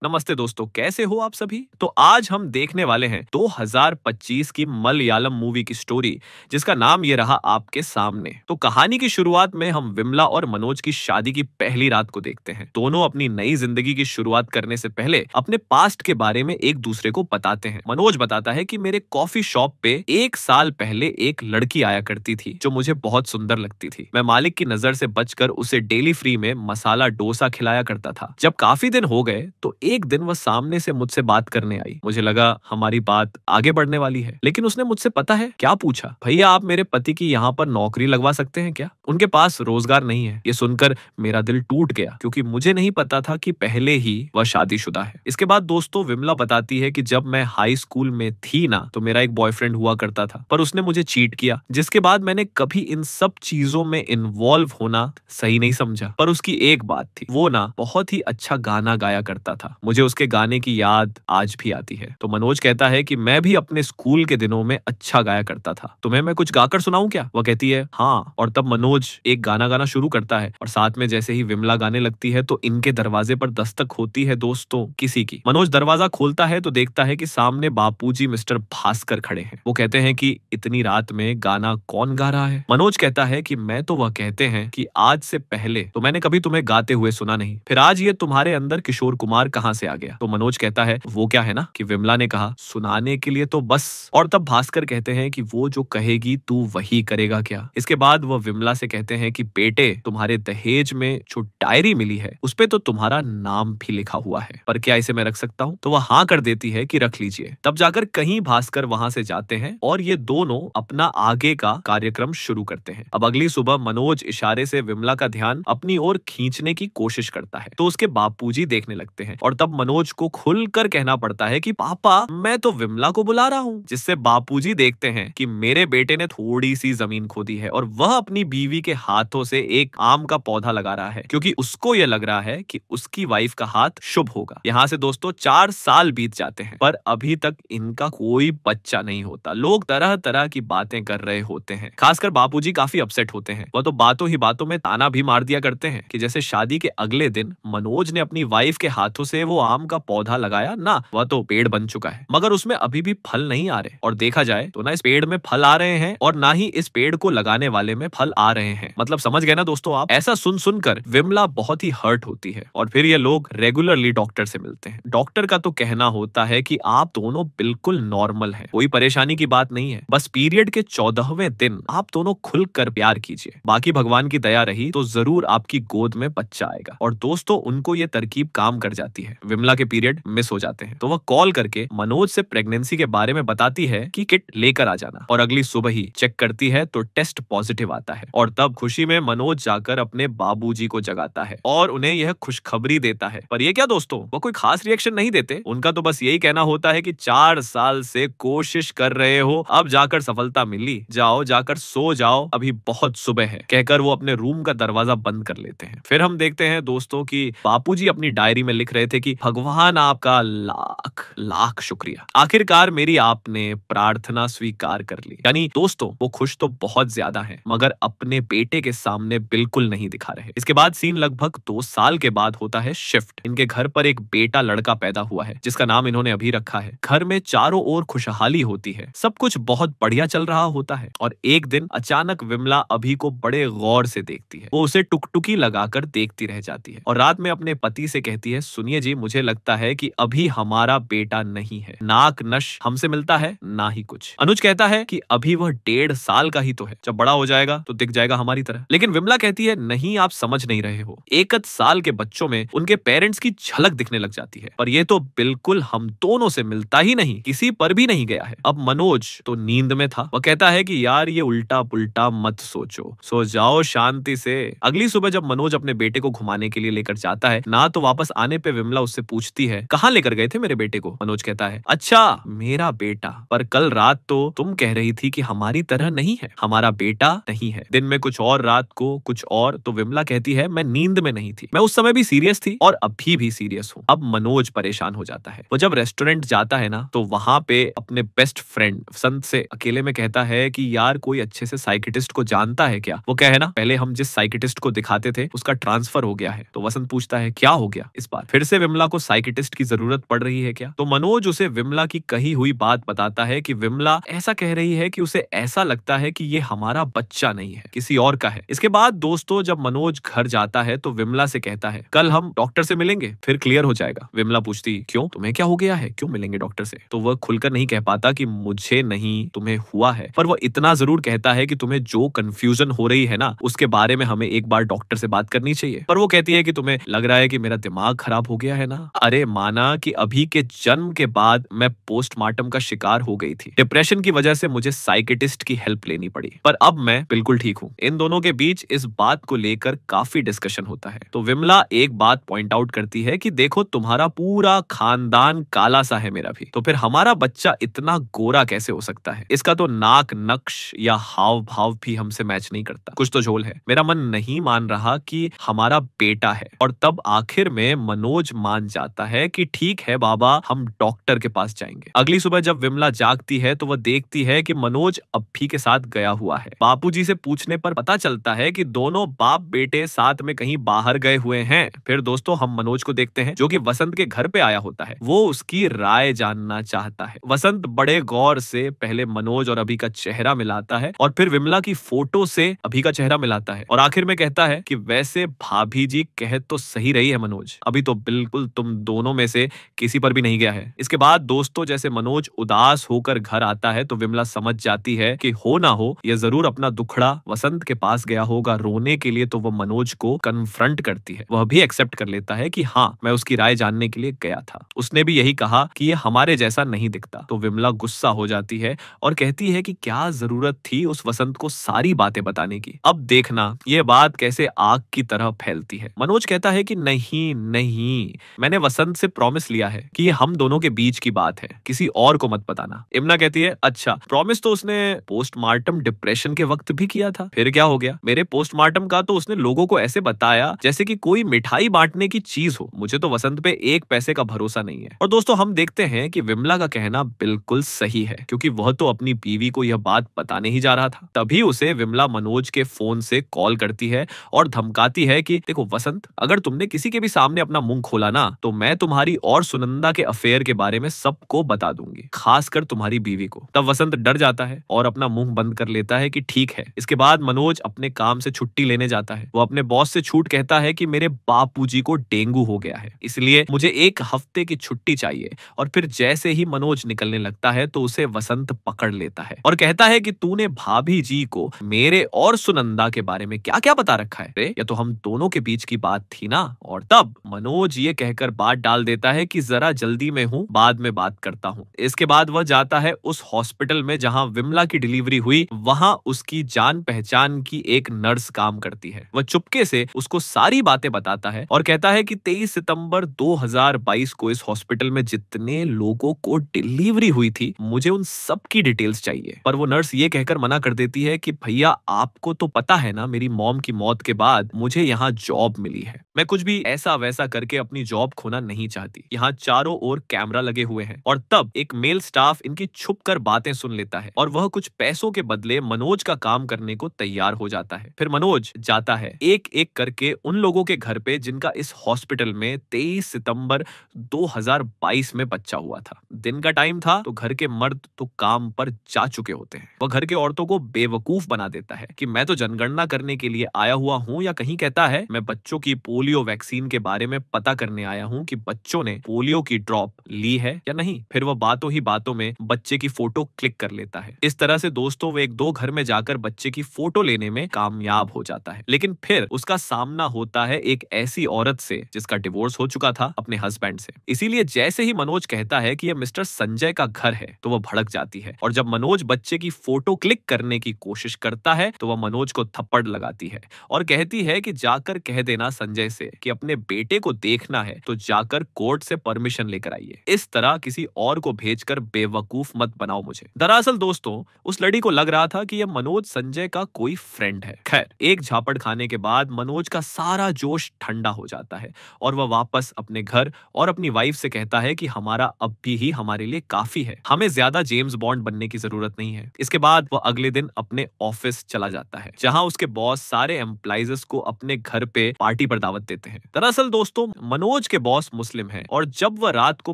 नमस्ते दोस्तों, कैसे हो आप सभी। तो आज हम देखने वाले हैं 2025 की मलयालम मूवी की स्टोरी, जिसका नाम ये रहा आपके सामने। तो कहानी की शुरुआत में हम विमला और मनोज की शादी की पहली रात को देखते हैं। दोनों अपनी नई जिंदगी की शुरुआत करने से पहले अपने पास्ट के बारे में एक दूसरे को बताते हैं। मनोज बताता है कि मेरे कॉफी शॉप पे 1 साल पहले एक लड़की आया करती थी जो मुझे बहुत सुंदर लगती थी। मैं मालिक की नजर से बचकर उसे डेली फ्री में मसाला डोसा खिलाया करता था। जब काफी दिन हो गए तो एक दिन वह सामने से मुझसे बात करने आई। मुझे लगा हमारी बात आगे बढ़ने वाली है, लेकिन उसने मुझसे पता है क्या पूछा? भैया, आप मेरे पति की यहाँ पर नौकरी लगवा सकते हैं क्या? उनके पास रोजगार नहीं है। ये सुनकर मेरा दिल टूट गया, क्योंकि मुझे नहीं पता था कि पहले ही वह शादीशुदा है। इसके बाद दोस्तों विमला बताती है कि जब मैं हाई स्कूल में थी ना, तो मेरा एक बॉयफ्रेंड हुआ करता था, पर उसने मुझे चीट किया, जिसके बाद मैंने कभी इन सब चीजों में इन्वॉल्व होना सही नहीं समझा। पर उसकी एक बात थी, वो ना बहुत ही अच्छा गाना गाया करता था। मुझे उसके गाने की याद आज भी आती है। तो मनोज कहता है कि मैं भी अपने स्कूल के दिनों में अच्छा गाया करता था। तुम्हें मैं कुछ गाकर सुनाऊं क्या? वह कहती है हाँ। और तब मनोज एक गाना गाना शुरू करता है, और साथ में जैसे ही विमला गाने लगती है तो इनके दरवाजे पर दस्तक होती है दोस्तों किसी की। मनोज दरवाजा खोलता है तो देखता है कि सामने बापूजी मिस्टर भास्कर खड़े हैं। वो कहते हैं कि इतनी रात में गाना कौन गा रहा है? मनोज कहता है कि मैं तो, वह कहते हैं कि आज से पहले तो मैंने कभी तुम्हें गाते हुए सुना नहीं, फिर आज ये तुम्हारे अंदर किशोर कुमार कहाँ से आ गया? तो मनोज कहता है वो क्या है ना कि विमला ने कहा सुनाने के लिए तो बस। और तब भास्कर कहते हैं कि वो जो कहेगी तू वही करेगा क्या? इसके बाद वह विमला से कहते हैं कि बेटे, तुम्हारे दहेज में जो डायरी मिली है उस पे तो तुम्हारा नाम भी लिखा हुआ है, पर क्या इसे मैं रख सकता हूँ? तो वह हाँ कर देती है कि रख लीजिए। तब जाकर कहीं भास्कर वहां से जाते हैं और ये दोनों अपना आगे का कार्यक्रम शुरू करते हैं। अब अगली सुबह मनोज इशारे से विमला का ध्यान अपनी ओर खींचने की कोशिश करता है, तो उसके बापूजी देखने लगते हैं, और तब मनोज को खुलकर कहना पड़ता है कि पापा, मैं तो विमला को बुला रहा हूँ। जिससे बापूजी देखते हैं कि मेरे बेटे ने थोड़ी सी जमीन खोदी है और वह अपनी बीवी के हाथों से एक आम का पौधा लगा रहा है, क्योंकि उसको यह लग रहा है कि उसकी वाइफ का हाथ शुभ होगा। यहाँ से दोस्तों 4 साल बीत जाते हैं, पर अभी तक इनका कोई बच्चा नहीं होता। लोग तरह तरह की बातें कर रहे होते हैं। खासकर बापूजी काफी अपसेट होते हैं। वह तो बातों ही बातों में ताना भी मार दिया करते हैं कि जैसे शादी के अगले दिन मनोज ने अपनी वाइफ के हाथों से वो आम का पौधा लगाया ना, वह तो पेड़ बन चुका है, मगर उसमें अभी भी फल नहीं आ रहे। और देखा जाए तो ना इस पेड़ में फल आ रहे हैं और ना ही इस पेड़ को लगाने वाले में फल आ रहे हैं। मतलब समझ गए ना दोस्तों आप? ऐसा सुन सुनकर विमला बहुत ही हर्ट होती है, और फिर ये लोग रेगुलरली डॉक्टर से मिलते हैं। डॉक्टर का तो कहना होता है कि आप दोनों बिल्कुल नॉर्मल हैं, कोई परेशानी की बात नहीं है, बस पीरियड के 14वें दिन आप दोनों खुलकर प्यार कीजिए, बाकी भगवान की दया रही तो जरूर आपकी गोद में बच्चा आएगा। और दोस्तों उनको ये तरकीब काम कर जाती है। विमला के पीरियड मिस हो जाते हैं तो वह कॉल करके मनोज से प्रेगनेंसी के बारे में बताती है कि किट लेकर आ जाना, और अगली सुबह ही चेक करती है तो टेस्ट पॉजिटिव आता है। और तब खुशी में मनोज जाकर अपने बाबूजी को जगाता है और उन्हें यह खुशखबरी देता है। पर ये क्या दोस्तों, वो कोई खास रिएक्शन नहीं देते। उनका तो बस यही कहना होता है कि 4 साल से कोशिश कर रहे हो, अब जाकर सफलता मिली, जाओ जाकर सो जाओ, अभी बहुत सुबह है, कहकर वो अपने रूम का दरवाजा बंद कर लेते हैं। फिर हम देखते हैं दोस्तों की बापूजी अपनी डायरी में लिख रहे थे कि भगवान आपका लाख लाख शुक्रिया, आखिरकार मेरी आपने प्रार्थना स्वीकार कर ली। यानी दोस्तों वो खुश तो बहुत ज्यादा हैं, मगर अपने बेटे के सामने बिल्कुल नहीं दिखा रहे। इसके बाद सीन लगभग 2 साल के बाद होता है शिफ्ट। इनके घर पर एक बेटा लड़का पैदा हुआ है, जिसका नाम इन्होंने अभी रखा है। घर में चारों ओर खुशहाली होती है, सब कुछ बहुत बढ़िया चल रहा होता है। और एक दिन अचानक विमला अभी को बड़े गौर से देखती है। वो उसे टुकटुकी लगाकर देखती रह जाती है, और रात में अपने पति से कहती है, सुनिए जी, मुझे लगता है कि अभी हमारा बेटा नहीं है, नाक नश हमसे मिलता है ना ही कुछ। अनुज कहता है कि अभी वह 1.5 साल का ही तो है, जब बड़ा हो जाएगा तो दिख जाएगा हमारी तरह। लेकिन विमला कहती है नहीं, आप समझ नहीं रहे हो, 1 साल के बच्चों में उनके पेरेंट्स की झलक दिखने लग जाती है, पर ये तो बिल्कुल हम दोनों से मिलता ही नहीं, किसी पर भी नहीं गया है। अब मनोज तो नींद में था। वह कहता है कि यार ये उल्टा पुल्टा मत सोचो, सो जाओ शांति से। अगली सुबह जब मनोज अपने बेटे को घुमाने के लिए लेकर जाता है ना, तो वापस आने पे विमला उससे पूछती है कहाँ लेकर गए थे मेरे बेटे को? मनोज कहता है अच्छा मेरा बेटा, पर कल रात तो तुम कह रही थी कि हमारी तरह नहीं है, हमारा बेटा नहीं है, दिन में कुछ और रात को कुछ और। तो विमला कहती है मैं नींद में नहीं थी, मैं उस समय भी सीरियस थी और अभी भी सीरियस हूँ। अब मनोज परेशान हो जाता है। वो जब रेस्टोरेंट जाता है ना, तो वहां पे अपने बेस्ट फ्रेंड वसंत से अकेले में कहता है कि यार कोई अच्छे से साइकिटिस्ट को जानता है क्या? वो क्या है ना, पहले हम जिस साइकिटिस्ट को दिखाते थे उसका ट्रांसफर हो गया है। तो वसंत पूछता है क्या हो गया इस बार? फिर से विमला को साइकियाट्रिस्ट की जरूरत पड़ रही है क्या? तो मनोज उसे विमला की कही हुई बात बताता है कि विमला ऐसा कह रही है कि उसे ऐसा लगता है कि ये हमारा बच्चा नहीं है, किसी और का है। इसके बाद दोस्तों जब मनोज घर जाता है तो विमला से कहता है कल हम डॉक्टर से मिलेंगे, फिर क्लियर हो जाएगा। विमला पूछती क्यों, तुम्हें क्या हो गया है, क्यों मिलेंगे डॉक्टर से? तो वह खुलकर नहीं कह पाता कि मुझे नहीं, तुम्हें हुआ है, पर वह इतना जरूर कहता है कि तुम्हें जो कंफ्यूजन हो रही है ना उसके बारे में हमें एक बार डॉक्टर से बात करनी चाहिए। पर वो कहती है कि तुम्हें लग रहा है कि मेरा दिमाग खराब हो गया है ना। अरे माना कि अभी के जन्म के बाद मैं पोस्टमार्टम का शिकार हो गई थी, डिप्रेशन की वजह से मुझे साइकियाट्रिस्ट की हेल्प लेनी पड़ी, पर अब मैं बिल्कुल ठीक हूँ। इन दोनों के बीच इस बात को लेकर काफी डिस्कशन होता है। तो विमला एक बात पॉइंट आउट करती है कि देखो तुम्हारा पूरा खानदान काला सा है, मेरा भी, तो फिर हमारा बच्चा इतना गोरा कैसे हो सकता है? इसका तो नाक नक्श या हाव भाव भी हमसे मैच नहीं करता, कुछ तो झोल है। मेरा मन नहीं मान रहा कि हमारा बेटा है। और तब आखिर में मनोज मान जाता है कि ठीक है बाबा, हम डॉक्टर के पास जाएंगे। अगली सुबह जब विमला जागती है तो वह देखती है कि मनोज अभ्भी के साथ गया हुआ है। बापूजी से पूछने पर पता चलता है कि दोनों बाप बेटे साथ में कहीं बाहर गए हुए हैं। फिर दोस्तों हम मनोज को देखते हैं जो कि वसंत के घर पे आया होता है। वो उसकी राय जानना चाहता है। वसंत बड़े गौर से पहले मनोज और अभि का चेहरा मिलाता है और फिर विमला की फोटो से अभि का चेहरा मिलाता है और आखिर में कहता है कि वैसे भाभी जी कह तो सही रही है मनोज, अभी तो बिल्कुल तुम दोनों में से किसी पर भी नहीं गया है। इसके बाद दोस्तों जैसे मनोज उदास होकर घर आता है तो विमला समझ जाती है कि हो ना हो यह जरूर अपना दुखड़ा वसंत के पास गया होगा रोने के लिए। तो वह मनोज को कन्फ्रंट करती है। वह भी एक्सेप्ट कर लेता है कि हाँ, मैं उसकी राय जानने के लिए गया था, उसने भी यही कहा कि ये हमारे जैसा नहीं दिखता। तो विमला गुस्सा हो जाती है और कहती है कि क्या जरूरत थी उस वसंत को सारी बातें बताने की। अब देखना ये बात कैसे आग की तरह फैलती है। मनोज कहता है कि नहीं नहीं, मैंने वसंत से प्रॉमिस लिया है कि ये हम दोनों के बीच की बात है, किसी और को मत बताना। इमना कहती है अच्छा, प्रॉमिस तो उसने पोस्टमार्टम डिप्रेशन के वक्त भी किया था, फिर क्या हो गया? मेरे पोस्टमार्टम का तो उसने लोगों को ऐसे बताया जैसे कि कोई मिठाई बांटने की चीज हो। मुझे तो वसंत पे एक पैसे का भरोसा नहीं है। और दोस्तों हम देखते हैं कि विमला का कहना बिल्कुल सही है, क्योंकि वह तो अपनी बीवी को यह बात बताने ही जा रहा था। तभी उसे विमला मनोज के फोन से कॉल करती है और धमकाती है कि देखो वसंत, अगर तुमने किसी के भी सामने अपना मुंह खोला ना तो मैं तुम्हारी और सुनंदा के अफेयर के बारे में सबको बता दूंगी, खासकर तुम्हारी बीवी को। तब वसंत डर जाता है और अपना मुंह बंद कर लेता है कि ठीक है। इसके बाद मनोज अपने काम से छुट्टी लेने जाता है। वो अपने बॉस से छूट कहता है कि मेरे बापूजी को डेंगू हो गया है, इसलिए मुझे 1 हफ्ते की छुट्टी चाहिए। और फिर जैसे ही मनोज निकलने लगता है तो उसे वसंत पकड़ लेता है और कहता है कि तूने भाभी जी को मेरे और सुनंदा के बारे में क्या क्या बता रखा है? या तो हम दोनों के बीच की बात थी ना। और तब मनोज ये कहकर बात डाल देता है कि जरा जल्दी में हूँ, बाद में बात करता हूँ। इसके बाद वह जाता है उस हॉस्पिटल में जहाँ विमला की डिलीवरी हुई। वहाँ उसकी जान पहचान की एक नर्स काम करती है। वह चुपके से उसको सारी बातें बताता है और कहता है कि 23 सितंबर 2022 को इस हॉस्पिटल में जितने लोगों को डिलीवरी हुई थी मुझे उन सब की डिटेल्स चाहिए। पर वो नर्स ये कहकर मना कर देती है कि भैया आपको तो पता है ना, मेरी मॉम की मौत के बाद मुझे यहाँ जॉब मिली है, मैं कुछ भी ऐसा वैसा करके अपनी जॉब खोना नहीं चाहती। यहाँ चारों ओर कैमरा लगे हुए हैं। और तब एक मेल स्टाफ इनकी छुप कर बातें सुन लेता है और वह कुछ पैसों के बदले मनोज का काम करने को तैयार हो जाता है। फिर मनोज जाता है एक एक करके उन लोगों के घर पे जिनका इस हॉस्पिटल में 23 सितंबर 2022 में बच्चा हुआ था। दिन का टाइम था तो घर के मर्द तो काम पर जा चुके होते हैं। वह घर के औरतों को बेवकूफ बना देता है कि मैं तो जनगणना करने के लिए आया हुआ हूँ, या कहीं कहता है मैं बच्चों की पोलियो वैक्सीन के बारे में पता करने आया हूँ कि बच्चों ने पोलियो की ड्रॉप ली है या नहीं। फिर वह बातों ही बातों में बच्चे की फोटो क्लिक कर लेता है। इस तरह से दोस्तों वो 1-2 घर में जाकर बच्चे की फोटो लेने में कामयाब हो जाता है। लेकिन फिर उसका सामना होता है एक ऐसी औरत से जिसका डिवोर्स हो चुका था अपने हस्बैंड से। इसीलिए जैसे ही मनोज कहता है कि यह मिस्टर संजय का घर है तो वह भड़क जाती है और जब मनोज बच्चे की फोटो क्लिक करने की कोशिश करता है तो वह मनोज को थप्पड़ लगाती है और कहती है कि जाकर कह देना संजय से कि अपने बेटे को देखना है तो जाकर कोर्ट से परमिशन लेकर आइए। इस तरह किसी और को भेजकर बेवकूफ मत बनाओ मुझे। दरअसल दोस्तों उस लड़की को लग रहा था कि यह मनोज संजय का कोई फ्रेंड है। खैर एक झापड़ खाने के बाद मनोज का सारा जोश ठंडा हो जाता है और वह वापस अपने घर और अपनी वाइफ से कहता है कि हमारा अब भी ही हमारे लिए काफी है, हमें ज्यादा जेम्स बॉन्ड बनने की जरूरत नहीं है। इसके बाद वह अगले दिन अपने ऑफिस चला जाता है जहां उसके बॉस सारे एम्प्लॉइज को अपने घर पे पार्टी पर दावत देते हैं। दरअसल दोस्तों मनोज मनोज के बॉस मुस्लिम हैं और जब वह रात को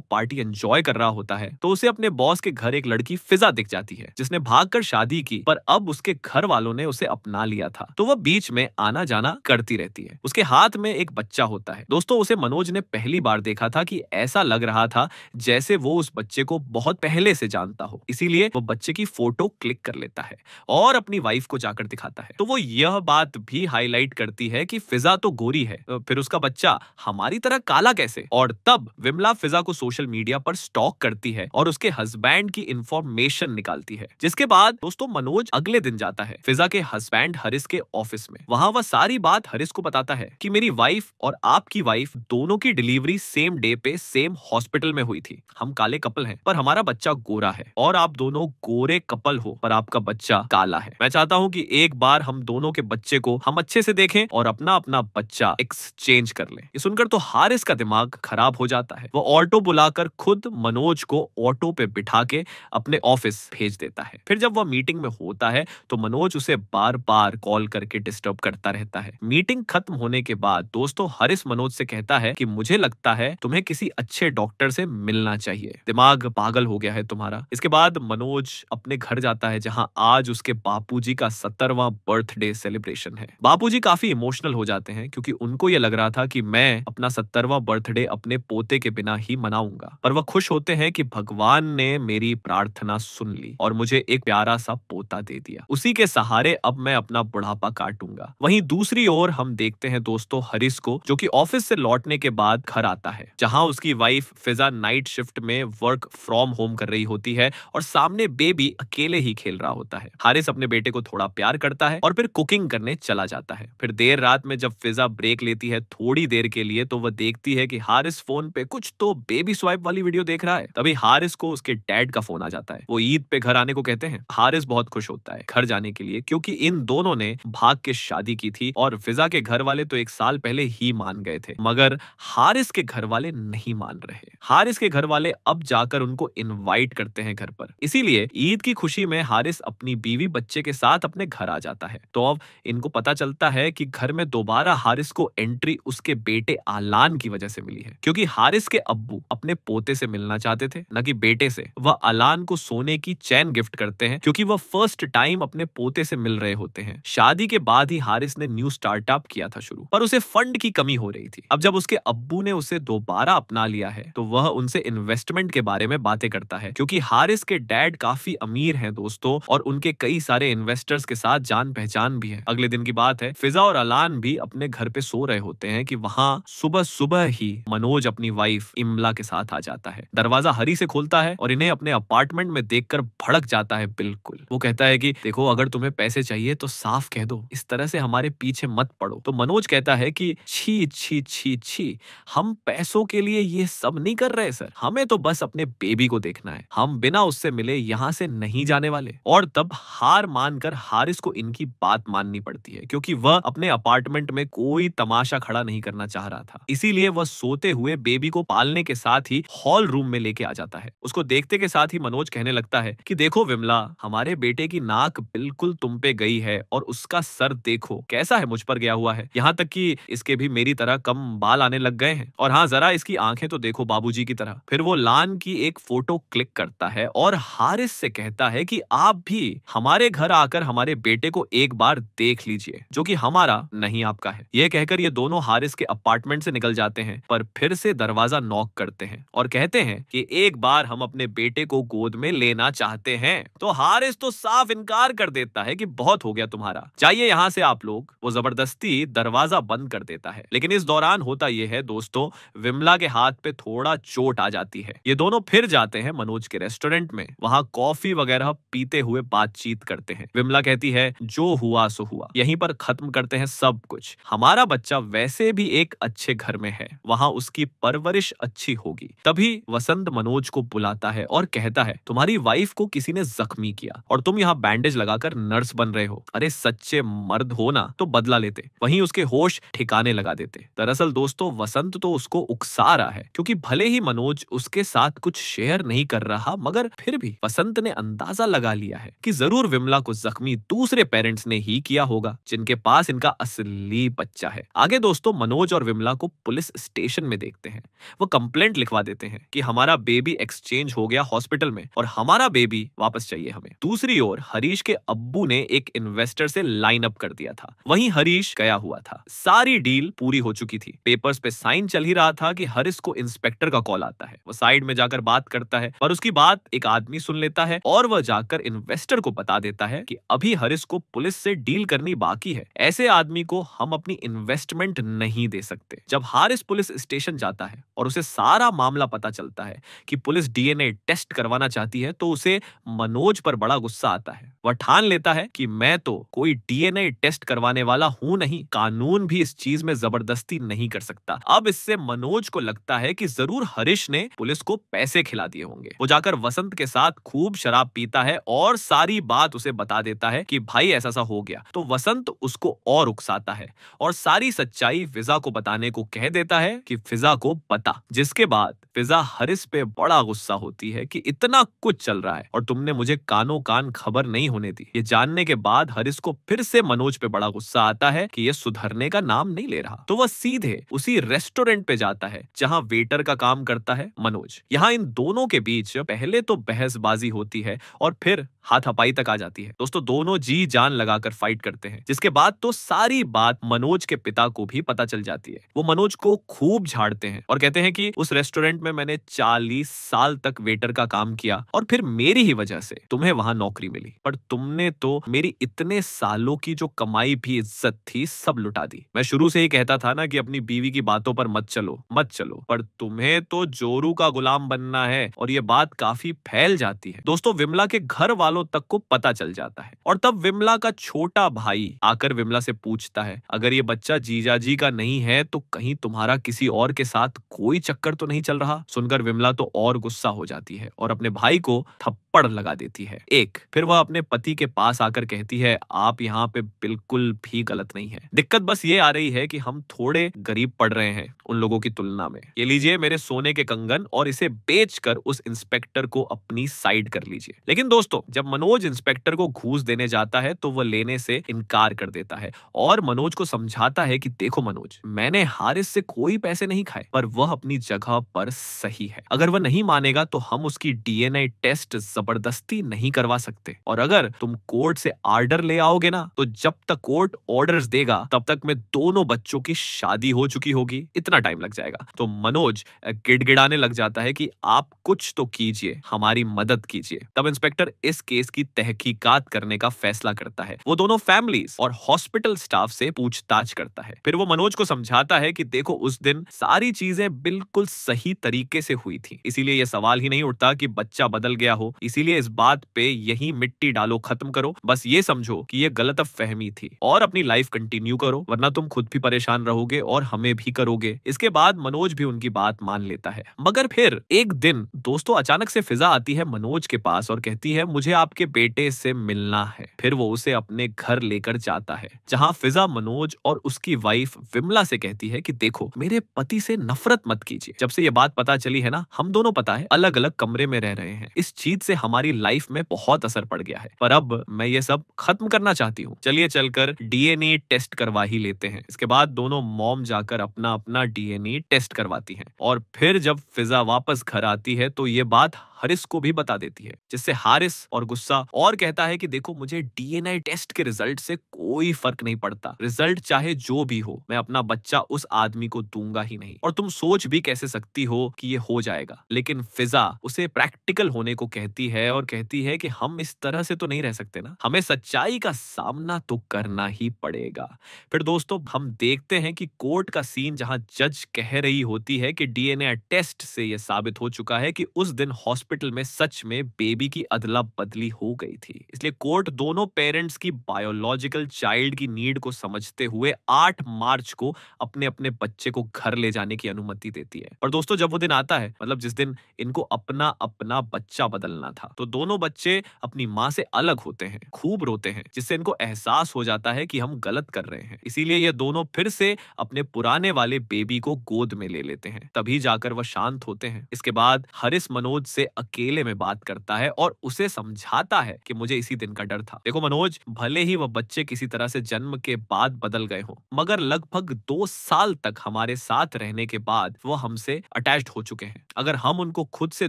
पार्टी एंजॉय कर रहा होता है तो उसे अपने बॉस के घर एक लड़की फिजा दिख जाती है जिसने भागकर शादी की, पर अब उसके घर वालों ने उसे अपना लिया था तो वह बीच में आना जाना करती रहती है। उसके हाथ में एक बच्चा होता है। दोस्तों उसे मनोज ने पहली बार देखा था कि ऐसा लग रहा था जैसे वो उस बच्चे को बहुत पहले से जानता हो, इसीलिए वो बच्चे की फोटो क्लिक कर लेता है और अपनी वाइफ को जाकर दिखाता है। तो वो यह बात भी हाईलाइट करती है कि फिजा तो गोरी है, फिर उसका बच्चा हमारी तरह काला कैसे। और तब विमला फिजा को सोशल मीडिया पर स्टॉक करती है और उसके हस्बैंड की इंफॉर्मेशन निकालती है, जिसके बाद दोस्तों मनोज अगले दिन जाता है फिजा के हस्बैंड हरीश के ऑफिस में। वहां वह सारी बात हरीश को बताता है कि मेरी वाइफ और आपकी वाइफ दोनों की डिलीवरी सेम डे पे सेम हॉस्पिटल में हुई थी। हम काले कपल हैं पर हमारा बच्चा गोरा है और आप दोनों गोरे कपल हो पर आपका बच्चा काला है। मैं चाहता हूं कि एक बार हम दोनों के बच्चे को हम अच्छे से देखें और अपना अपना बच्चा एक्सचेंज कर लें। ये सुनकर तो हारिस का दिमाग खराब हो जाता है। वो ऑटो बुलाकर खुद मनोज को ऑटो पे बिठा के अपने ऑफिस भेज देता है। फिर जब वह मीटिंग में होता है तो मनोज उसे बार बार कॉल करके डिस्टर्ब करता रहता है। मीटिंग खत्म होने के बाद दोस्तों हरीश मनोज से कहता है कि मुझे लगता है तुम्हें किसी अच्छे डॉक्टर से मिलना चाहिए, दिमाग पागल हो गया है तुम्हारा। इसके बाद मनोज अपने घर जाता है जहां आज उसके बापूजी का 70वां बर्थडे सेलिब्रेशन है। बापूजी काफी इमोशनल हो जाते हैं क्योंकि उनको यह लग रहा था कि मैं अपना 70वां बर्थडे अपने पोते के बिना ही मनाऊंगा, पर वह खुश होते हैं कि भगवान ने मेरी प्रार्थना सुन ली और मुझे एक प्यारा सा पोता दे दिया। उसी के सहारे अब मैं अपना बुढ़ापा काटूंगा। वहीं दूसरी ओर हम देखते हैं दोस्तों हरीश को, जो कि ऑफिस से लौटने के बाद घर आता है जहां उसकी वाइफ फिजा नाइट शिफ्ट में वर्क फ्रॉम होम कर रही होती है और सामने बेबी अकेले ही खेल रहा होता है। हारिस अपने बेटे को थोड़ा प्यार करता है और फिर कुकिंग करने चला जाता है। फिर देर रात में जब फिजा ब्रेक लेती है थोड़ी देर के लिए तो वह देखती है कि हारिस फोन पे कुछ तो बेबी स्वाइप वाली वीडियो देख रहा है। तभी हारिस को उसके डैड का फोन आ जाता है। वो ईद पे घर आने को कहते हैं। हारिस बहुत खुश होता है घर जाने के लिए क्योंकि इन दोनों ने भाग के शादी की थी और फिजा के घर वाले तो एक साल पहले ही मान गए थे, मगर हारिस के घर वाले नहीं मान रहे। हारिस के घर वाले अब जाकर उनको इनवाइट करते हैं घर पर। इसीलिए ईद की खुशी में हारिस अपनी बीवी बच्चे के साथ अपने घर आ जाता है। तो अब इनको पता चलता है कि घर में दोबारा हारिस को एंट्री उसके बेटे आलान की वजह से मिली है, क्योंकि हारिस के अब्बू अपने पोते से मिलना चाहते थे न कि बेटे से। वह आलान को सोने की चैन गिफ्ट करते हैं क्योंकि वह फर्स्ट टाइम अपने पोते से मिल रहे होते हैं। शादी के बाद ही हारिस ने न्यू स्टार्टअप किया था शुरू, पर उसे फंड की कमी हो रही थी। अब जब उसके अब्बू ने उसे दोबारा अपना लिया है तो वह उनसे इन्वेस्टमेंट के बारे में बातें करता है, क्योंकि हारिस के डैड काफी अमीर हैं दोस्तों और उनके कई सारे इन्वेस्टर्स के साथ जान पहचान भी है। अगले दिन की बात है, फिजा और अलान भी अपने घर पे सो रहे होते हैं कि वहां सुबह सुबह ही मनोज अपनी वाइफ इमला के साथ आ जाता है। दरवाजा हरी से खोलता है और इन्हें अपने अपार्टमेंट में देखकर भड़क जाता है। बिल्कुल वो कहता है कि देखो अगर तुम्हें पैसे चाहिए तो साफ कह दो, इस तरह से हमारे पीछे मत पड़ो। तो मनोज कहता है कि छी छी छी छी, हम पैसों के लिए ये सब नहीं कर रहे सर, हमें तो बस अपने बेबी को देखना है, हम बिना उससे मिले यहाँ से नहीं जाने वाले। और तब हार मानकर हारिस को इनकी बात माननी पड़ती है क्योंकि वह अपने अपार्टमेंट में कोई तमाशा खड़ा नहीं करना चाह रहा था। इसीलिए वह सोते हुए बेबी को पालने के साथ ही हॉल रूम में लेके आ जाता है। उसको देखते के साथ ही मनोज कहने लगता है कि देखो विमला, हमारे बेटे की नाक बिल्कुल तुम पे गई है और उसका सर देखो कैसा है, मुझ पर गया हुआ है, यहाँ तक कि इसके भी मेरी तरह कम बाल आने लग गए हैं। और हाँ, जरा इसकी आंखें तो देखो बाबूजी की तरह। फिर वो लान की एक फोटो क्लिक करता है और हारिस से कहता है कि आप भी हमारे घर आकर हमारे बेटे को एक बार देख लीजिए, जो कि हमारा नहीं आपका है। यह कहकर ये दोनों हारिस के अपार्टमेंट से निकल जाते हैं, पर फिर से दरवाजा नॉक करते हैं और कहते हैं कि एक बार हम अपने बेटे को गोद में लेना चाहते हैं। तो हारिस तो साफ इनकार कर देता है कि बहुत हो गया तुम्हारा, जाइए यहाँ से आप लोग। वो जबरदस्ती दरवाजा बंद कर देता है। लेकिन इस दौरान होता यह है दोस्तों, विमला के हाथ पे थोड़ा चोट आ जाती है। ये दोनों फिर जाते हैं मनोज के रेस्टोरेंट में, वहां कॉफी वगैरह पीते हुए बातचीत करते हैं। विमला कहती है जो हुआ सो हुआ, यहीं पर खत्म करते हैं सब कुछ। हमारा बच्चा वैसे भी एक अच्छे घर में है, वहां उसकी परवरिश अच्छी होगी। तभी वसंत मनोज को बुलाता है और कहता है तुम्हारी वाइफ को किसी ने जख्मी किया और तुम यहाँ बैंडेज लगाकर नर्स बन रहे हो। अरे सच्चे मर्द हो ना तो बदला लेते, वहीं उसके होश ठिकाने लगा देते। दरअसल दोस्तों वसंत तो उसको उकसा रहा है, क्योंकि भले ही मनोज उसके साथ कुछ शेयर नहीं कर रहा, मगर फिर भी वसंत ने अंदाजा लगा लिया है कि जरूर विमला को जख्मी दूसरे पेरेंट्स ने ही किया होगा, जिनके पास इनका असली बच्चा है। आगे दोस्तों मनोज और विमला को पुलिस स्टेशन में देखते हैं। वो कंप्लेंट लिखवा देते हैं कि हमारा बेबी एक्सचेंज हो गया हॉस्पिटल में और हमारा बेबी वापस चाहिए हमें। दूसरी ओर हरीश के अब्बू ने एक इन्वेस्टर से लाइन अप कर दिया था। वहीं हरीश गया हुआ था। सारी डील पूरी हो चुकी थी, पेपर्स पे साइन चल ही रहा था कि हरीश को इंस्पेक्टर का कॉल आता है। वो साइड में जाकर बात करता है पर उसकी बात एक आदमी सुन लेता है और वह जाकर इन्वेस्टर को बता देता है कि अभी हरीश को पुलिस से डील करनी बाकी है। ऐसे आदमी को हम अपनी इन्वेस्टमेंट नहीं दे सकते। जब हारिस पुलिस स्टेशन जाता है और उसे सारा मामला पता चलता है कि पुलिस डीएनए टेस्ट करवाना चाहती है तो उसे मनोज पर बड़ा गुस्सा आता है। वह ठान लेता है कि मैं तो कोई डीएनए टेस्ट करवाने वाला हूं नहीं, कानून भी इस चीज में जबरदस्ती नहीं कर सकता। अब इससे मनोज को लगता है कि जरूर हरीश ने पुलिस को पैसे खिला दिए होंगे। वो जाकर वसंत के साथ खूब शराब पीता है और सारी बात उसे बता देता है कि भाई ऐसा सा हो गया। तो वसंत उसको और उकसाता है और सारी सच्चाई फिजा को बताने को कह देता है कि फिजा को पता। जिसके बाद फिजा हरीश पे बड़ा गुस्सा होती है कि इतना कुछ चल रहा है और तुमने मुझे कानों कान खबर नहीं होने दी। ये जानने के बाद हरीश को फिर से मनोज पे बड़ा गुस्सा आता है कि ये सुधरने का नाम नहीं ले रहा। तो वह सीधे उसी रेस्टोरेंट पे जाता है जहां वेटर का काम करता है मनोज। यहाँ इन दोनों के बीच पहले तो बहसबाजी होती है और फिर हाथापाई तक आ जाती है। दोस्तों दोनों जी जान लगाकर फाइट करते हैं, जिसके बाद तो सारी बात मनोज के पिता को भी पता चल जाती है। वो मनोज को खूब झाड़ते हैं और कहते हैं कि उस रेस्टोरेंट में मैंने 40 साल तक वेटर का काम किया और फिर मेरी ही वजह से तुम्हें वहां नौकरी मिली, पर तुमने तो मेरी इतने सालों की जो कमाई भी इज्जत थी सब लुटा दी। मैं शुरू से ही कहता था ना कि अपनी बीवी की बातों पर मत चलो मत चलो, पर तुम्हें तो जोरू का गुलाम बनना है। और ये बात काफी फैल जाती है। दोस्तों विमला के घर वालों तक को पता चल जाता है और तब विमला का छोटा भाई आकर विमला से पूछता है, अगर ये बच्चा जीजाजी का नहीं है तो कहीं तुम्हारा किसी और के साथ कोई चक्कर तो नहीं चल रहा। सुनकर विमला तो और गुस्सा हो जाती है और अपने भाई को थप्पड़ लगा देती है एक। फिर वह अपने पति के पास आकर कहती है, आप यहाँ पे बिल्कुल भी गलत नहीं है। दिक्कत बस ये आ रही है कि हम थोड़े गरीब पड़ रहे हैं उन लोगों की तुलना में। ये लीजिए मेरे सोने के कंगन और इसे बेचकर उस इंस्पेक्टर को अपनी साइड कर लीजिए। लेकिन दोस्तों जब मनोज इंस्पेक्टर को घूस देने जाता है तो वह लेने से इनकार कर देता है और मनोज को समझाता है कि देखो मनोज, मैंने हारिस से कोई पैसे नहीं खाए, पर वह अपनी जगह पर सही है। अगर वह नहीं मानेगा तो हम उसकी डीएनए टेस्ट जबरदस्ती नहीं करवा सकते और अगर तुम कोर्ट से ऑर्डर ले आओगे ना तो जब तक कोर्ट ऑर्डर्स देगा तब तक में दोनों बच्चों की शादी हो चुकी होगी, इतना टाइम लग जाएगा। तो मनोज गिड़गिड़ाने लग जाता है कि आप कुछ तो कीजिए, हमारी मदद कीजिए। तब इंस्पेक्टर इस केस की तहकीकात करने का फैसला करता है। वो दोनों फैमिलीज और हॉस्पिटल स्टाफ से पूछताछ करता है। फिर वो मनोज को समझाता है कि देखो उस दिन सारी चीजें बिल्कुल सही तरीके से हुई थी, इसीलिए ये सवाल ही नहीं उठता कि बच्चा बदल गया हो। इसीलिए इस बात पे यही मिट्टी डालो, खत्म करो। बस ये समझो कि ये गलतफहमी थी और अपनी लाइफ कंटिन्यू करो, वरना तुम खुद भी परेशान रहोगे और हमें भी करोगे। इसके बाद मनोज भी उनकी बात मान लेता है। मगर फिर एक दिन दोस्तों अचानक से फिजा आती है मनोज के पास और कहती है, मुझे आपके बेटे से मिलना है। फिर वो उसे अपने घर लेकर जाता है जहां फिजा मनोज और उसकी वाइफ विमला से कहती है कि देखो मेरे पति से नफरत मत कीजिए। जब से ये बात पता चली है ना, हम दोनों पता है अलग अलग कमरे में रह रहे हैं। इस चीज से हमारी लाइफ में बहुत असर पड़ गया है, पर अब मैं ये सब खत्म करना चाहती हूँ। चलिए चलकर डीएनए टेस्ट करवा ही लेते हैं। इसके बाद दोनों मॉम जाकर अपना अपना डीएनए टेस्ट करवाती हैं और फिर जब फिजा वापस घर आती है तो ये बात हारिस को भी बता देती है, जिससे हारिस और गुस्सा और कहता है कि देखो मुझे डीएनए टेस्ट के रिजल्ट से कोई फर्क नहीं पड़ता, रिजल्ट चाहे जो भी हो, मैं अपना बच्चा उस आदमी को दूंगा ही नहीं। और तुम सोच भी कैसे सकती हो कि ये हो जाएगा। लेकिन फिजा उसे प्रैक्टिकल होने को कहती है और कहती है कि हम इस तरह से तो नहीं रह सकते ना, हमें सच्चाई का सामना तो करना ही पड़ेगा। फिर दोस्तों हम देखते हैं कि कोर्ट का सीन जहां जज कह रही होती है कि डीएनए टेस्ट से यह साबित हो चुका है कि उस दिन हॉस्पिटल में सच में बेबी की अदला बदली हो गई थी। इसलिए कोर्ट दोनों पेरेंट्स की बायोलॉजिकल चाइल्ड की नीड को समझते हुए 8 मार्च को अपने अपने बच्चे को घर ले जाने की अनुमति देती है। और दोस्तों जब वो दिन आता है, मतलब जिस दिन इनको अपना अपना बच्चा बदलना था, तो दोनों बच्चे अपनी माँ से अलग होते हैं, खूब रोते हैं, जिससे इनको एहसास हो जाता है कि हम गलत कर रहे हैं। इसीलिए ये दोनों फिर से अपने पुराने वाले बेबी को गोद में ले लेते हैं, तभी जाकर वह शांत होते हैं। इसके बाद हारिस मनोज से अकेले में बात करता है और उसे समझाता है कि मुझे इसी दिन का डर था। देखो मनोज, भले ही वह बच्चे किसी तरह से जन्म के बाद बदल गए हों, मगर लगभग 2 साल तक हमारे साथ रहने के बाद वह हमसे अटैच्ड हो चुके हैं। अगर हम उनको खुद से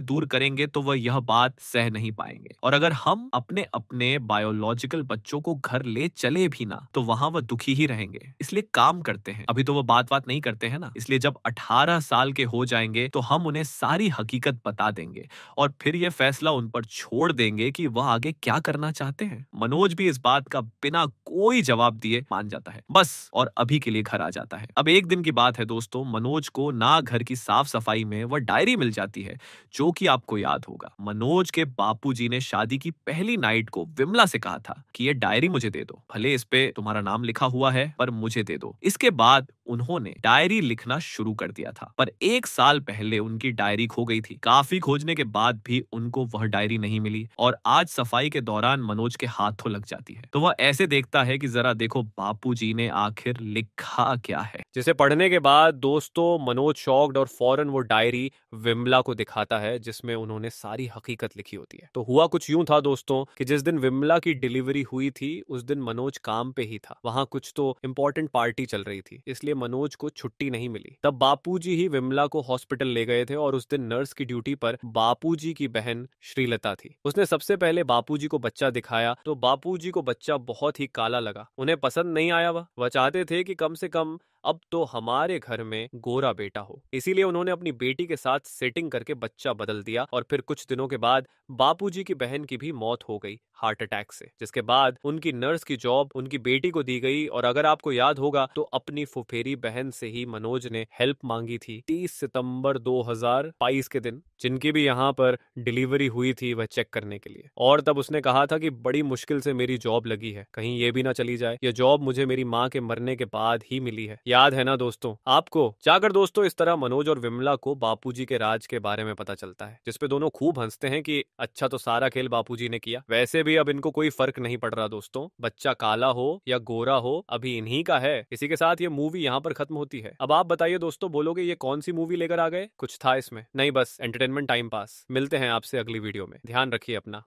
दूर करेंगे तो वह यह बात सह नहीं पाएंगे, और अगर हम अपने अपने बायोलॉजिकल बच्चों को घर ले चले भी ना तो वहां वह दुखी ही रहेंगे। इसलिए काम करते हैं, अभी तो वह बात नहीं करते हैं ना, इसलिए जब 18 साल के हो जाएंगे तो हम उन्हें सारी हकीकत बता देंगे और फिर यह फैसला उन पर छोड़ देंगे कि वह आगे क्या करना चाहते हैं। मनोज भी इस बात का बिना कोई जवाब दिए मान जाता है बस, और अभी के लिए घर आ जाता है। अब एक दिन की बात है दोस्तों, मनोज को ना घर की साफ सफाई में वह डायरी मिल जाती है जो कि आपको याद होगा, मनोज के बापूजी ने शादी की पहली नाइट को विमला से कहा था कि ये डायरी मुझे दे दो, भले इस पे तुम्हारा नाम लिखा हुआ है पर मुझे दे दो। इसके बाद उन्होंने डायरी लिखना शुरू कर दिया था, पर 1 साल पहले उनकी डायरी खो गई थी। काफी खोजने के बाद भी उनको वह डायरी नहीं मिली और आज सफाई के दौरान मनोज के हाथों लग जाती है तो वह ऐसे देखता है कि जरा देखो बापूजी ने आखिर लिखा क्या है। जिसे पढ़ने के बाद दोस्तों मनोज शॉक्ड और फौरन वो डायरी विमला को दिखाता है जिसमें उन्होंने सारी हकीकत लिखी होती है। तो हुआ कुछ यूं था दोस्तों कि जिस दिन विमला की डिलीवरी हुई थी उस दिन मनोज काम पे ही था, वहां कुछ तो इम्पोर्टेंट पार्टी चल रही थी, इसलिए मनोज को छुट्टी नहीं मिली। तब बापूजी ही विमला को हॉस्पिटल ले गए थे और उस दिन नर्स की ड्यूटी पर बापूजी की बहन श्रीलता थी। उसने सबसे पहले बापूजी को बच्चा दिखाया तो बापूजी को बच्चा बहुत ही काला लगा, उन्हें पसंद नहीं आया। वह चाहते थे कि कम से कम अब तो हमारे घर में गोरा बेटा हो, इसीलिए उन्होंने अपनी बेटी के साथ सेटिंग करके बच्चा बदल दिया और फिर कुछ दिनों के बाद बापूजी की बहन की भी मौत हो गई हार्ट अटैक से, जिसके बाद उनकी नर्स की जॉब उनकी बेटी को दी गई। और अगर आपको याद होगा तो अपनी फुफेरी बहन से ही मनोज ने हेल्प मांगी थी 30 सितंबर 2022 के दिन, जिनकी भी यहाँ पर डिलीवरी हुई थी वह चेक करने के लिए। और तब उसने कहा था कि बड़ी मुश्किल से मेरी जॉब लगी है, कहीं ये भी ना चली जाए, यह जॉब मुझे मेरी माँ के मरने के बाद ही मिली है। याद है ना दोस्तों आपको? जाकर दोस्तों इस तरह मनोज और विमला को बापूजी के राज के बारे में पता चलता है, जिसपे दोनों खूब हंसते हैं कि अच्छा तो सारा खेल बापूजी ने किया। वैसे भी अब इनको कोई फर्क नहीं पड़ रहा दोस्तों, बच्चा काला हो या गोरा हो अभी इन्हीं का है। इसी के साथ ये मूवी यहाँ पर खत्म होती है। अब आप बताइए दोस्तों, बोलोगे ये कौन सी मूवी लेकर आ गए? कुछ था इसमें? नहीं, बस एंटरटेनमेंट टाइम पास। मिलते हैं आपसे अगली वीडियो में, ध्यान रखिए अपना।